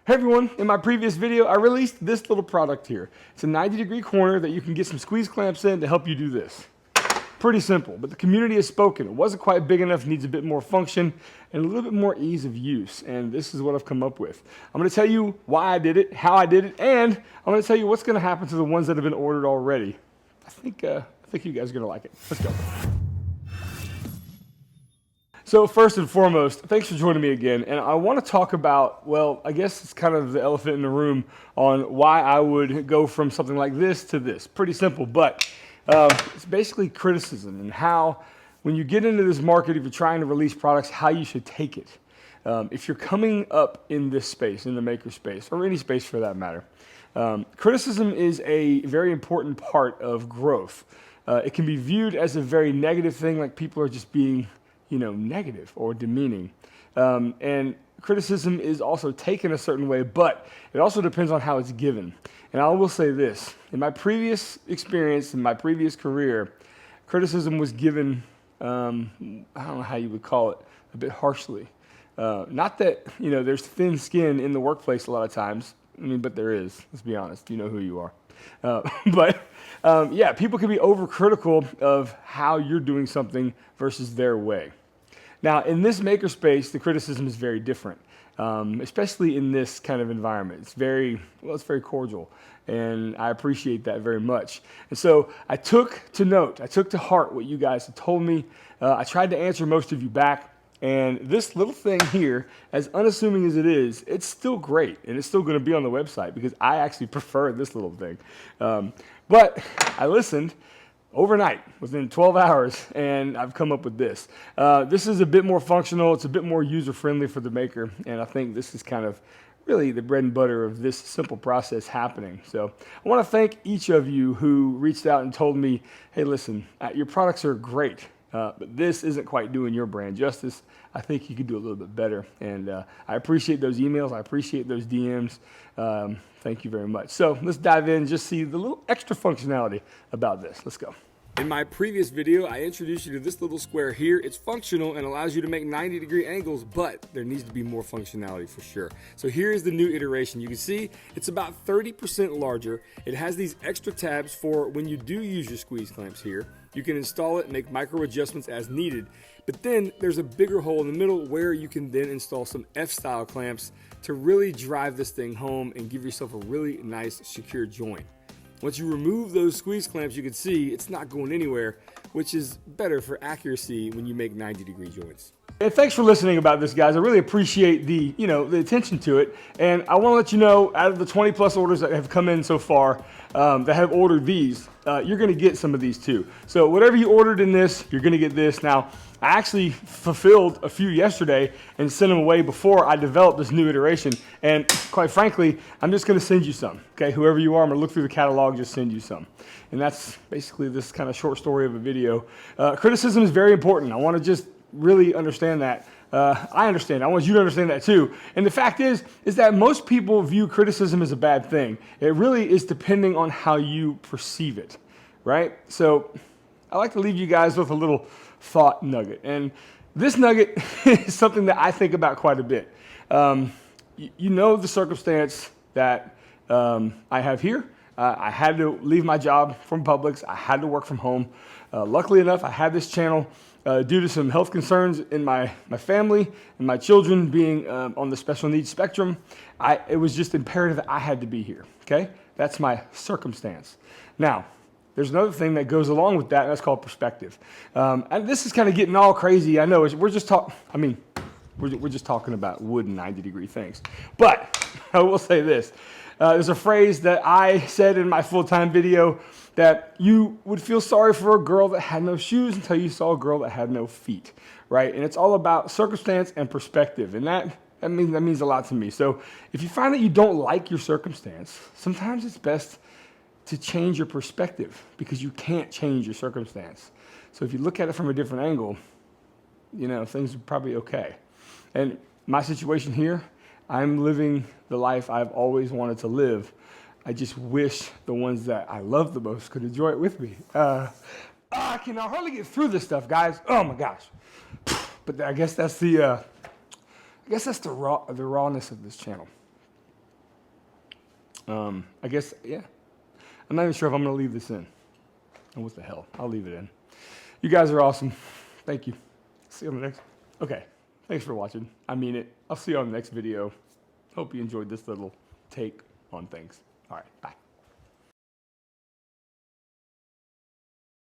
Hey everyone, in my previous video, I released this little product here. It's a 90-degree corner that you can get some squeeze clamps in to help you do this. Pretty simple, but the community has spoken. It wasn't quite big enough, needs a bit more function and a little bit more ease of use. And this is what I've come up with. I'm gonna tell you why I did it, how I did it, and I'm gonna tell you what's gonna happen to the ones that have been ordered already. I think you guys are gonna like it. Let's go. So first and foremost, thanks for joining me again. And I want to talk about, well, I guess it's kind of the elephant in the room on why I would go from something like this to this. Pretty simple, but it's basically criticism and how, when you get into this market, if you're trying to release products, how you should take it. If you're coming up in this space, in the maker space, or any space for that matter, criticism is a very important part of growth. It can be viewed as a very negative thing, like people are just being negative or demeaning. And criticism is also taken a certain way, but it also depends on how it's given. And I will say this, in my previous experience, in my previous career, criticism was given, I don't know how you would call it, a bit harshly. Not that, there's thin skin in the workplace a lot of times. But there is, let's be honest, you know who you are. Yeah, people can be overcritical of how you're doing something versus their way. Now, in this makerspace, the criticism is very different, especially in this kind of environment. It's very cordial, and I appreciate that very much. And so I took to heart what you guys had told me. I tried to answer most of you back, and this little thing here, as unassuming as it is, it's still great, and it's still going to be on the website because I actually prefer this little thing. But I listened overnight, within 12 hours, and I've come up with this. This is a bit more functional. It's a bit more user-friendly for the maker, and I think this is kind of really the bread and butter of this simple process happening. So I want to thank each of you who reached out and told me, hey, listen, your products are great, but this isn't quite doing your brand justice. I think you could do a little bit better, and I appreciate those emails. I appreciate those DMs. Thank you very much. So let's dive in and just see the little extra functionality about this. Let's go. In my previous video, I introduced you to this little square here. It's functional and allows you to make 90-degree angles, but there needs to be more functionality for sure. So here is the new iteration. You can see it's about 30% larger. It has these extra tabs for when you do use your squeeze clamps here. You can install it and make micro adjustments as needed. But then there's a bigger hole in the middle where you can then install some F-style clamps to really drive this thing home and give yourself a really nice secure joint. Once you remove those squeeze clamps, you can see it's not going anywhere, which is better for accuracy when you make 90-degree joints. And thanks for listening about this, guys. I really appreciate the attention to it. And I want to let you know, out of the 20 plus orders that have come in so far, that have ordered these, you're going to get some of these too. So whatever you ordered in this, you're going to get this. Now, I actually fulfilled a few yesterday and sent them away before I developed this new iteration. And quite frankly, I'm just going to send you some. Okay, whoever you are, I'm going to look through the catalog, just send you some. And that's basically this kind of short story of a video. Criticism is very important. I want to just really understand that. I understand. I want you to understand that too. And the fact is that most people view criticism as a bad thing. It really is depending on how you perceive it, right? So I like to leave you guys with a little thought nugget. And this nugget is something that I think about quite a bit. You know the circumstance that I have here. I had to leave my job from Publix. I had to work from home. Luckily enough, I had this channel due to some health concerns in my family and my children being on the special needs spectrum. It was just imperative that I had to be here, okay? That's my circumstance. Now, there's another thing that goes along with that, and that's called perspective. And this is kind of getting all crazy. I know, we're just talking about wood and 90-degree things. But I will say this. There's a phrase that I said in my full-time video that you would feel sorry for a girl that had no shoes until you saw a girl that had no feet, right? And it's all about circumstance and perspective, and that means a lot to me. So if you find that you don't like your circumstance, sometimes it's best to change your perspective because you can't change your circumstance. So if you look at it from a different angle, things are probably okay. And my situation here, I'm living the life I've always wanted to live. I just wish the ones that I love the most could enjoy it with me. I can hardly get through this stuff, guys. Oh my gosh. But I guess that's the rawness of this channel. I guess, yeah. I'm not even sure if I'm going to leave this in. And what the hell? I'll leave it in. You guys are awesome. Thank you. See you on the next. Okay. Thanks for watching. I mean it. I'll see you on the next video. Hope you enjoyed this little take on things. All right. Bye.